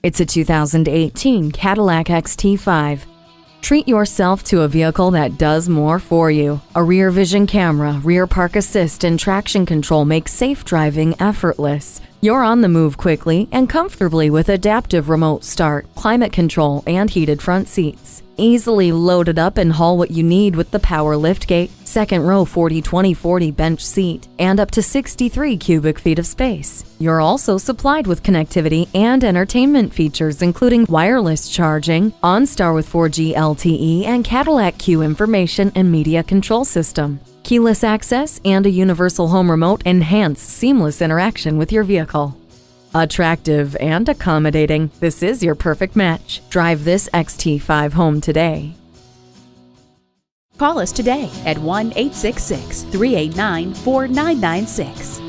It's a 2018 Cadillac XT5. Treat yourself to a vehicle that does more for you. A rear vision camera, rear park assist, and traction control make safe driving effortless. You're on the move quickly and comfortably with adaptive remote start, climate control, and heated front seats. Easily load it up and haul what you need with the power liftgate, second row 40/20/40 bench seat, and up to 63 cubic feet of space. You're also supplied with connectivity and entertainment features including wireless charging, OnStar with 4G LTE, and Cadillac CUE information and media control system. Keyless access and a universal home remote enhance seamless interaction with your vehicle. Attractive and accommodating, this is your perfect match. Drive this XT5 home today. Call us today at 1-866-389-4996.